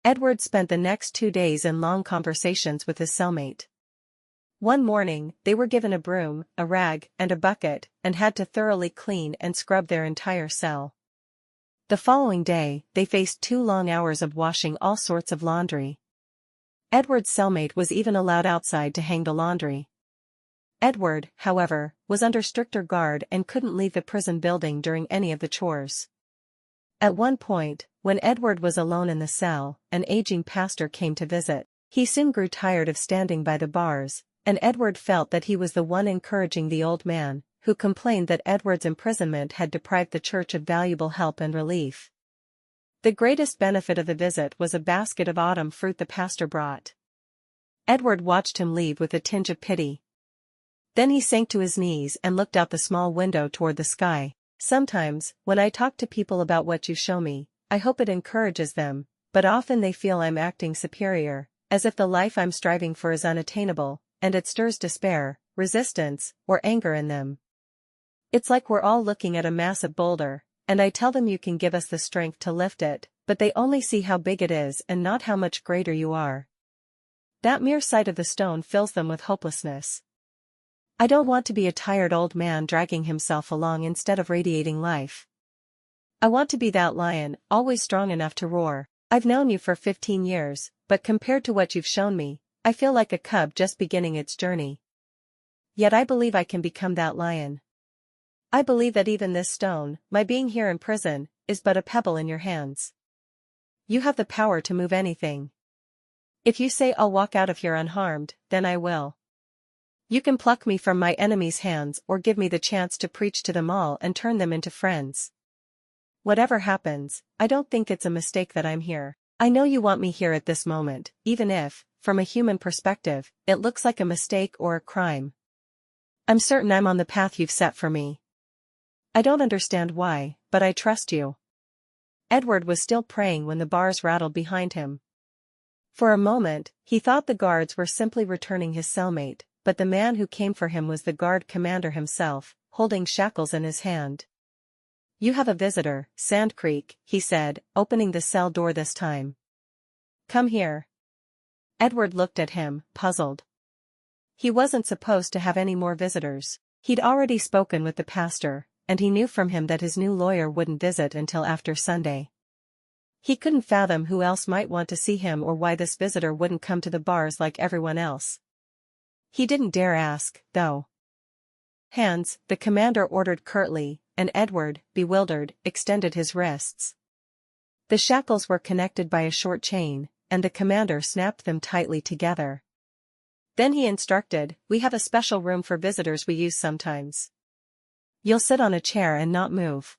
Edward spent the next 2 days in long conversations with his cellmate. One morning, they were given a broom, a rag, and a bucket, and had to thoroughly clean and scrub their entire cell. The following day, they faced 2 long hours of washing all sorts of laundry. Edward's cellmate was even allowed outside to hang the laundry. Edward, however, was under stricter guard and couldn't leave the prison building during any of the chores. At one point, when Edward was alone in the cell, an aging pastor came to visit. He soon grew tired of standing by the bars, and Edward felt that he was the one encouraging the old man, who complained that Edward's imprisonment had deprived the church of valuable help and relief. The greatest benefit of the visit was a basket of autumn fruit the pastor brought. Edward watched him leave with a tinge of pity. Then he sank to his knees and looked out the small window toward the sky. Sometimes, when I talk to people about what you show me, I hope it encourages them, but often they feel I'm acting superior, as if the life I'm striving for is unattainable, and it stirs despair, resistance, or anger in them. It's like we're all looking at a massive boulder, and I tell them you can give us the strength to lift it, but they only see how big it is and not how much greater you are. That mere sight of the stone fills them with hopelessness. I don't want to be a tired old man dragging himself along instead of radiating life. I want to be that lion, always strong enough to roar. I've known you for 15 years, but compared to what you've shown me, I feel like a cub just beginning its journey. Yet I believe I can become that lion. I believe that even this stone, my being here in prison, is but a pebble in your hands. You have the power to move anything. If you say I'll walk out of here unharmed, then I will. You can pluck me from my enemies' hands or give me the chance to preach to them all and turn them into friends. Whatever happens, I don't think it's a mistake that I'm here. I know you want me here at this moment, even if, from a human perspective, it looks like a mistake or a crime. I'm certain I'm on the path you've set for me. I don't understand why, but I trust you. Edward was still praying when the bars rattled behind him. For a moment, he thought the guards were simply returning his cellmate, but the man who came for him was the guard commander himself, holding shackles in his hand. You have a visitor, Sandcreek, he said, opening the cell door this time. Come here. Edward looked at him, puzzled. He wasn't supposed to have any more visitors. He'd already spoken with the pastor, and he knew from him that his new lawyer wouldn't visit until after Sunday. He couldn't fathom who else might want to see him or why this visitor wouldn't come to the bars like everyone else. He didn't dare ask, though. Hands, the commander ordered curtly, and Edward, bewildered, extended his wrists. The shackles were connected by a short chain, and the commander snapped them tightly together. Then he instructed, we have a special room for visitors we use sometimes. You'll sit on a chair and not move.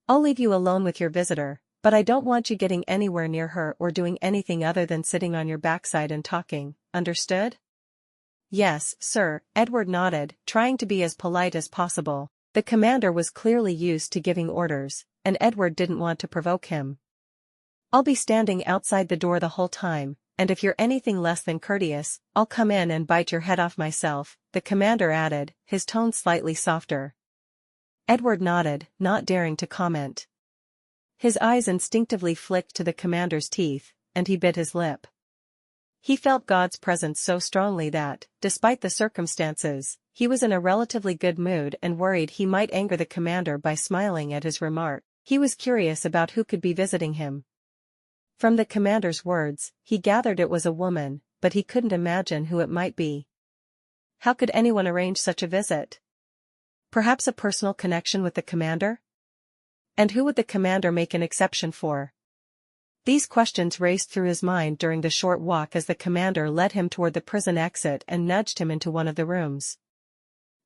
I'll leave you alone with your visitor, but I don't want you getting anywhere near her or doing anything other than sitting on your backside and talking, understood? Yes, sir, Edward nodded, trying to be as polite as possible. The commander was clearly used to giving orders, and Edward didn't want to provoke him. I'll be standing outside the door the whole time, and if you're anything less than courteous, I'll come in and bite your head off myself, the commander added, his tone slightly softer. Edward nodded, not daring to comment. His eyes instinctively flicked to the commander's teeth, and he bit his lip. He felt God's presence so strongly that, despite the circumstances, he was in a relatively good mood and worried he might anger the commander by smiling at his remark. He was curious about who could be visiting him. From the commander's words, he gathered it was a woman, but he couldn't imagine who it might be. How could anyone arrange such a visit? Perhaps a personal connection with the commander? And who would the commander make an exception for? These questions raced through his mind during the short walk as the commander led him toward the prison exit and nudged him into one of the rooms.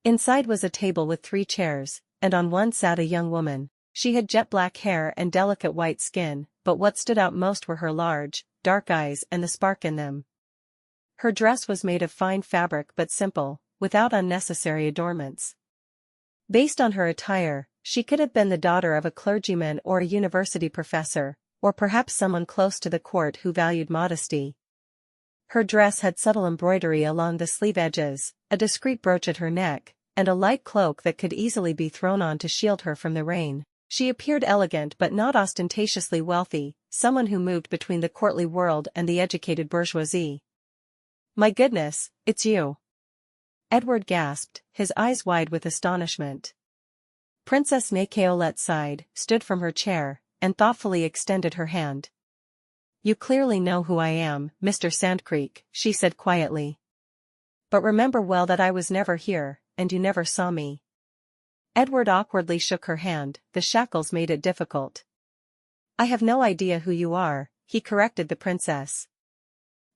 Inside was a table with 3 chairs, and on one sat a young woman. She had jet black hair and delicate white skin, but what stood out most were her large, dark eyes and the spark in them. Her dress was made of fine fabric but simple, without unnecessary adornments. Based on her attire, she could have been the daughter of a clergyman or a university professor, or perhaps someone close to the court who valued modesty. Her dress had subtle embroidery along the sleeve edges, a discreet brooch at her neck, and a light cloak that could easily be thrown on to shield her from the rain. She appeared elegant but not ostentatiously wealthy, someone who moved between the courtly world and the educated bourgeoisie. "My goodness, it's you!" Edward gasped, his eyes wide with astonishment. Princess Nicolette sighed, stood from her chair, and thoughtfully extended her hand. "You clearly know who I am, Mr. Sandcreek," she said quietly. "But remember well that I was never here, and you never saw me." Edward awkwardly shook her hand, the shackles made it difficult. "I have no idea who you are," he corrected the princess.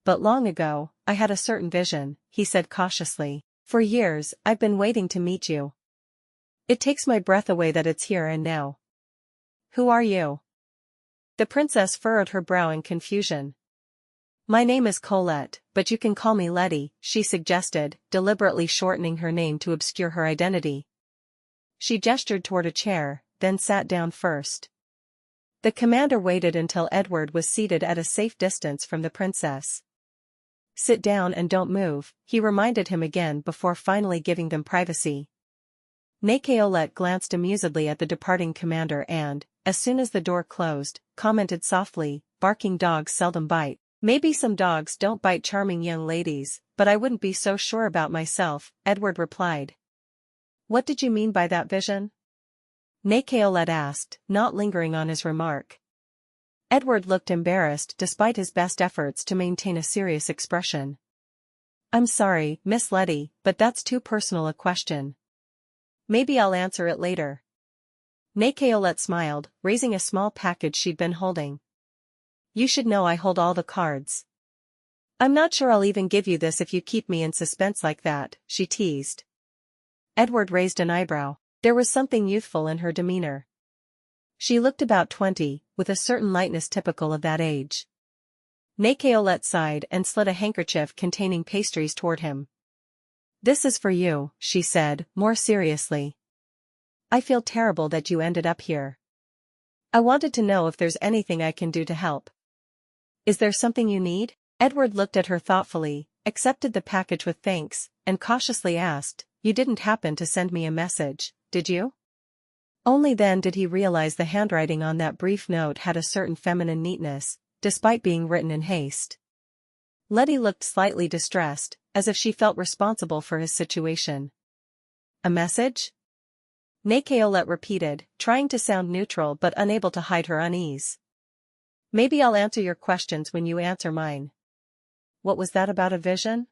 "But long ago, I had a certain vision," he said cautiously. "For years, I've been waiting to meet you. It takes my breath away that it's here and now." "Who are you?" The princess furrowed her brow in confusion. "My name is Colette, but you can call me Letty," she suggested, deliberately shortening her name to obscure her identity. She gestured toward a chair, then sat down first. The commander waited until Edward was seated at a safe distance from the princess. "Sit down and don't move," he reminded him again before finally giving them privacy. Nicolette glanced amusedly at the departing commander and, as soon as the door closed, commented softly, "Barking dogs seldom bite." "Maybe some dogs don't bite charming young ladies, but I wouldn't be so sure about myself," Edward replied. "What did you mean by that vision?" Nicolette asked, not lingering on his remark. Edward looked embarrassed despite his best efforts to maintain a serious expression. "I'm sorry, Miss Letty, but that's too personal a question. Maybe I'll answer it later." Nicolette smiled, raising a small package she'd been holding. "You should know I hold all the cards." "I'm not sure I'll even give you this if you keep me in suspense like that," she teased. Edward raised an eyebrow. There was something youthful in her demeanor. She looked about 20, with a certain lightness typical of that age. Nicolette sighed and slid a handkerchief containing pastries toward him. "This is for you," she said, more seriously. "I feel terrible that you ended up here. I wanted to know if there's anything I can do to help." "Is there something you need?" Edward looked at her thoughtfully, accepted the package with thanks, and cautiously asked, "You didn't happen to send me a message, did you?" Only then did he realize the handwriting on that brief note had a certain feminine neatness, despite being written in haste. Letty looked slightly distressed, as if she felt responsible for his situation. "A message?" Nicolette repeated, trying to sound neutral but unable to hide her unease. "Maybe I'll answer your questions when you answer mine." "What was that about a vision?"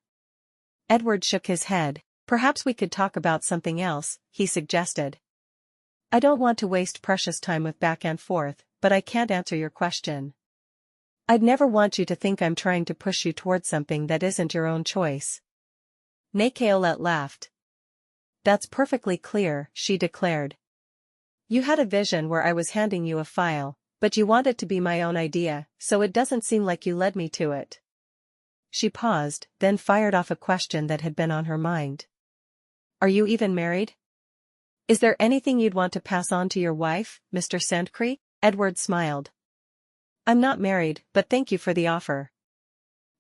Edward shook his head. "Perhaps we could talk about something else," he suggested. "I don't want to waste precious time with back and forth, but I can't answer your question. I'd never want you to think I'm trying to push you towards something that isn't your own choice." Nicolette laughed. "That's perfectly clear," she declared. "You had a vision where I was handing you a file, but you want it to be my own idea, so it doesn't seem like you led me to it." She paused, then fired off a question that had been on her mind. "Are you even married? Is there anything you'd want to pass on to your wife, Mr. Sandcreek?" Edward smiled. "I'm not married, but thank you for the offer."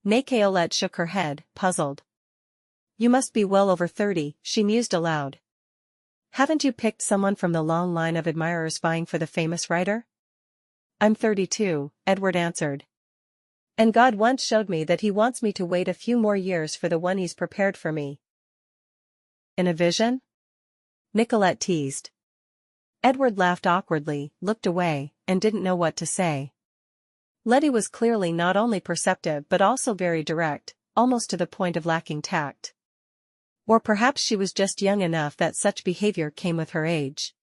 Nicolette shook her head, puzzled. "You must be well over 30, she mused aloud. "Haven't you picked someone from the long line of admirers vying for the famous writer?" "I'm 32, Edward answered. "And God once showed me that he wants me to wait a few more years for the one he's prepared for me." "In a vision?" Nicolette teased. Edward laughed awkwardly, looked away, and didn't know what to say. Letty was clearly not only perceptive but also very direct, almost to the point of lacking tact. Or perhaps she was just young enough that such behavior came with her age.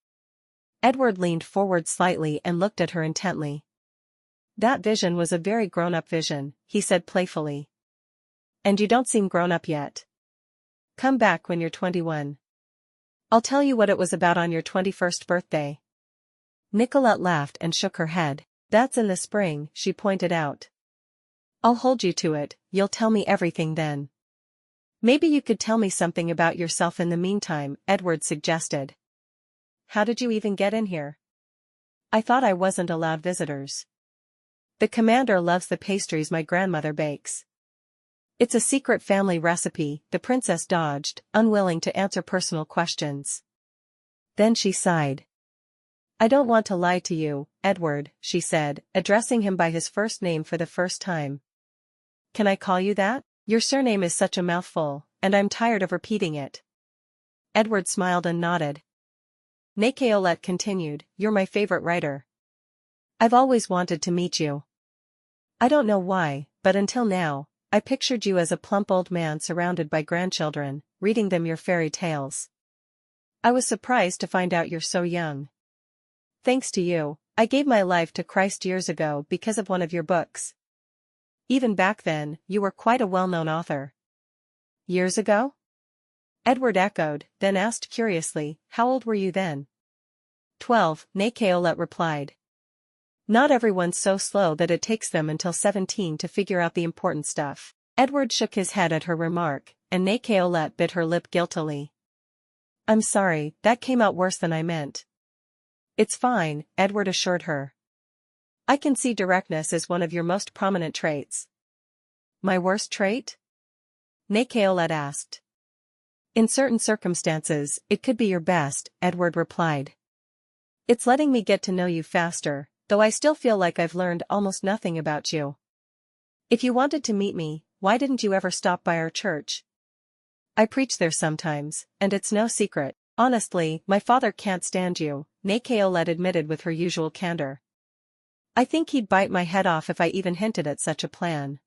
Edward leaned forward slightly and looked at her intently. "That vision was a very grown-up vision," he said playfully. "And you don't seem grown-up yet. Come back when you're 21. I'll tell you what it was about on your 21st birthday." Nicolette laughed and shook her head. "That's in the spring," she pointed out. "I'll hold you to it, you'll tell me everything then." "Maybe you could tell me something about yourself in the meantime," Edward suggested. "How did you even get in here?" "I thought I wasn't allowed visitors. The commander loves the pastries my grandmother bakes. It's a secret family recipe," the princess dodged, unwilling to answer personal questions. Then she sighed. I don't want to lie to you, Edward, she said, addressing him by his first name for the first time. Can I call you that? Your surname is such a mouthful, and I'm tired of repeating it. Edward smiled and nodded. Nicolette continued, You're my favorite writer. I've always wanted to meet you. I don't know why, but until now, I pictured you as a plump old man surrounded by grandchildren, reading them your fairy tales. I was surprised to find out you're so young. Thanks to you, I gave my life to Christ years ago because of one of your books. Even back then, you were quite a well-known author. Years ago? Edward echoed, then asked curiously, How old were you then? 12, Nicolette replied. Not everyone's so slow that it takes them until 17 to figure out the important stuff. Edward shook his head at her remark, and Nicolette bit her lip guiltily. I'm sorry, that came out worse than I meant. It's fine, Edward assured her. I can see directness is one of your most prominent traits. My worst trait? Nicolette asked. In certain circumstances, it could be your best, Edward replied. It's letting me get to know you faster, though I still feel like I've learned almost nothing about you. If you wanted to meet me, why didn't you ever stop by our church? I preach there sometimes, and it's no secret. Honestly, my father can't stand you, Nicolette admitted with her usual candor. I think he'd bite my head off if I even hinted at such a plan.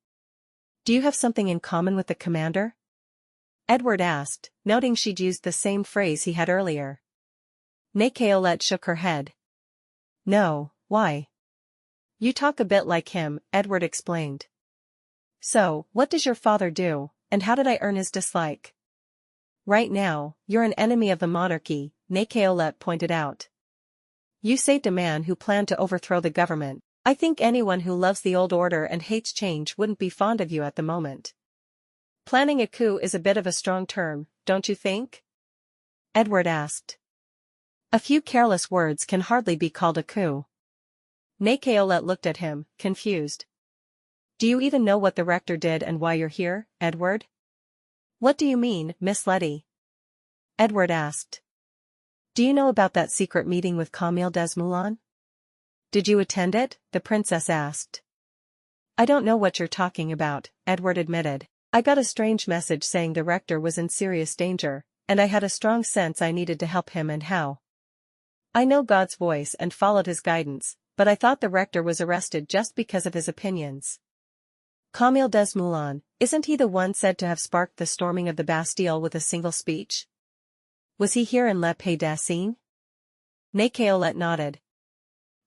Do you have something in common with the commander? Edward asked, noting she'd used the same phrase he had earlier. Nicolette shook her head. No, why? You talk a bit like him, Edward explained. So, what does your father do, and how did I earn his dislike? Right now, you're an enemy of the monarchy, Nicolette pointed out. You saved a man who planned to overthrow the government. I think anyone who loves the old order and hates change wouldn't be fond of you at the moment. Planning a coup is a bit of a strong term, don't you think? Edward asked. A few careless words can hardly be called a coup. Nicolette looked at him, confused. Do you even know what the rector did and why you're here, Edward? What do you mean, Miss Letty? Edward asked. Do you know about that secret meeting with Camille Desmoulins? Did you attend it? The princess asked. I don't know what you're talking about, Edward admitted. I got a strange message saying the rector was in serious danger, and I had a strong sense I needed to help him and how. I know God's voice and followed his guidance, but I thought the rector was arrested just because of his opinions. Camille Desmoulins, isn't he the one said to have sparked the storming of the Bastille with a single speech? Was he here in Le Pays d'Assine? Nicolette nodded.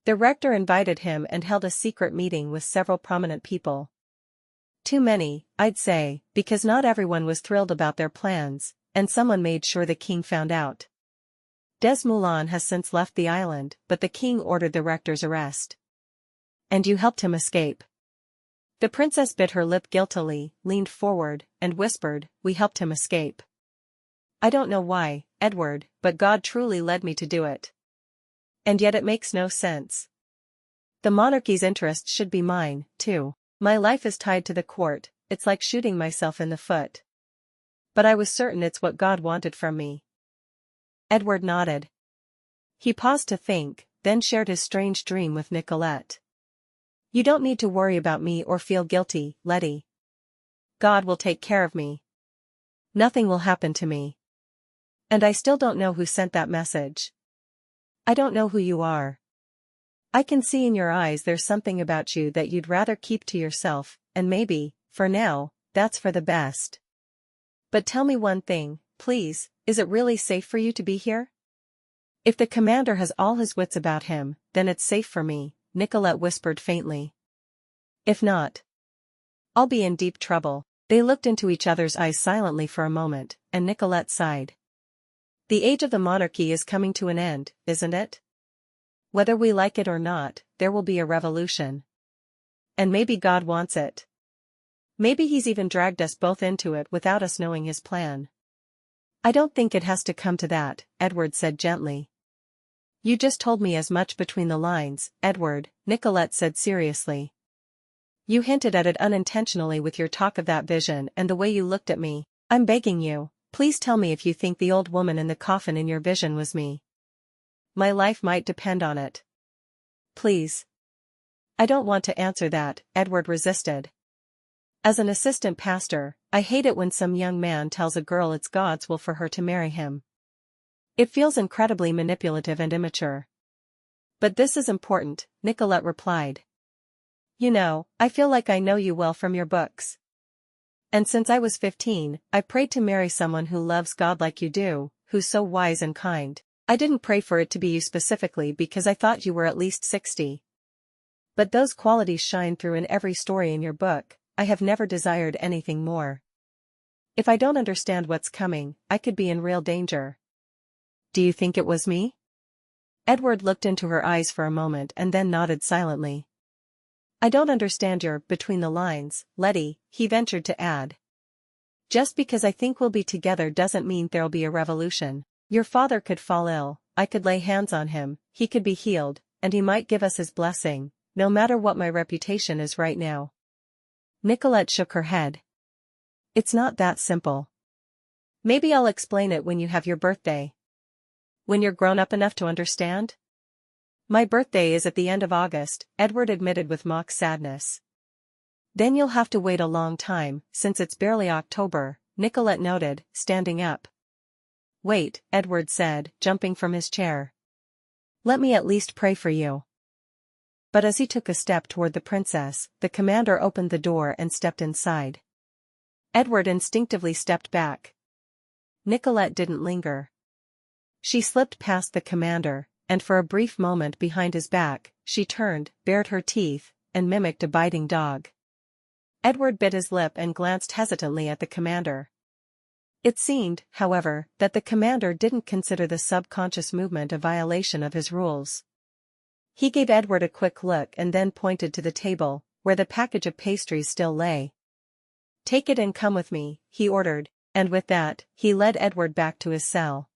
The rector invited him and held a secret meeting with several prominent people. Too many, I'd say, because not everyone was thrilled about their plans, and someone made sure the king found out. Desmoulins has since left the island, but the king ordered the rector's arrest. And you helped him escape. The princess bit her lip guiltily, leaned forward, and whispered, We helped him escape. I don't know why, Edward, but God truly led me to do it. And yet it makes no sense. The monarchy's interests should be mine, too. My life is tied to the court, it's like shooting myself in the foot. But I was certain it's what God wanted from me. Edward nodded. He paused to think, then shared his strange dream with Nicolette. You don't need to worry about me or feel guilty, Letty. God will take care of me. Nothing will happen to me. And I still don't know who sent that message. I don't know who you are. I can see in your eyes there's something about you that you'd rather keep to yourself, and maybe, for now, that's for the best. But tell me one thing, please, is it really safe for you to be here? If the commander has all his wits about him, then it's safe for me, Nicolette whispered faintly. If not, I'll be in deep trouble. They looked into each other's eyes silently for a moment, and Nicolette sighed. The age of the monarchy is coming to an end, isn't it? Whether we like it or not, there will be a revolution. And maybe God wants it. Maybe he's even dragged us both into it without us knowing his plan. I don't think it has to come to that, Edward said gently. You just told me as much between the lines, Edward, Nicolette said seriously. You hinted at it unintentionally with your talk of that vision and the way you looked at me. I'm begging you, please tell me if you think the old woman in the coffin in your vision was me. My life might depend on it. Please. I don't want to answer that, Edward resisted. As an assistant pastor, I hate it when some young man tells a girl it's God's will for her to marry him. It feels incredibly manipulative and immature. But this is important, Nicolette replied. You know, I feel like I know you well from your books. And since I was 15, I prayed to marry someone who loves God like you do, who's so wise and kind. I didn't pray for it to be you specifically because I thought you were at least 60. But those qualities shine through in every story in your book. I have never desired anything more. If I don't understand what's coming, I could be in real danger. Do you think it was me? Edward looked into her eyes for a moment and then nodded silently. I don't understand your between the lines, Letty, he ventured to add. Just because I think we'll be together doesn't mean there'll be a revolution. Your father could fall ill, I could lay hands on him, he could be healed, and he might give us his blessing, no matter what my reputation is right now. Nicolette shook her head. It's not that simple. Maybe I'll explain it when you have your birthday. When you're grown up enough to understand? My birthday is at the end of August, Edward admitted with mock sadness. Then you'll have to wait a long time, since it's barely October, Nicolette noted, standing up. Wait, Edward said, jumping from his chair. Let me at least pray for you. But as he took a step toward the princess, the commander opened the door and stepped inside. Edward instinctively stepped back. Nicolette didn't linger. She slipped past the commander, and for a brief moment behind his back, she turned, bared her teeth, and mimicked a biting dog. Edward bit his lip and glanced hesitantly at the commander. It seemed, however, that the commander didn't consider the subconscious movement a violation of his rules. He gave Edward a quick look and then pointed to the table, where the package of pastries still lay. Take it and come with me, he ordered, and with that, he led Edward back to his cell.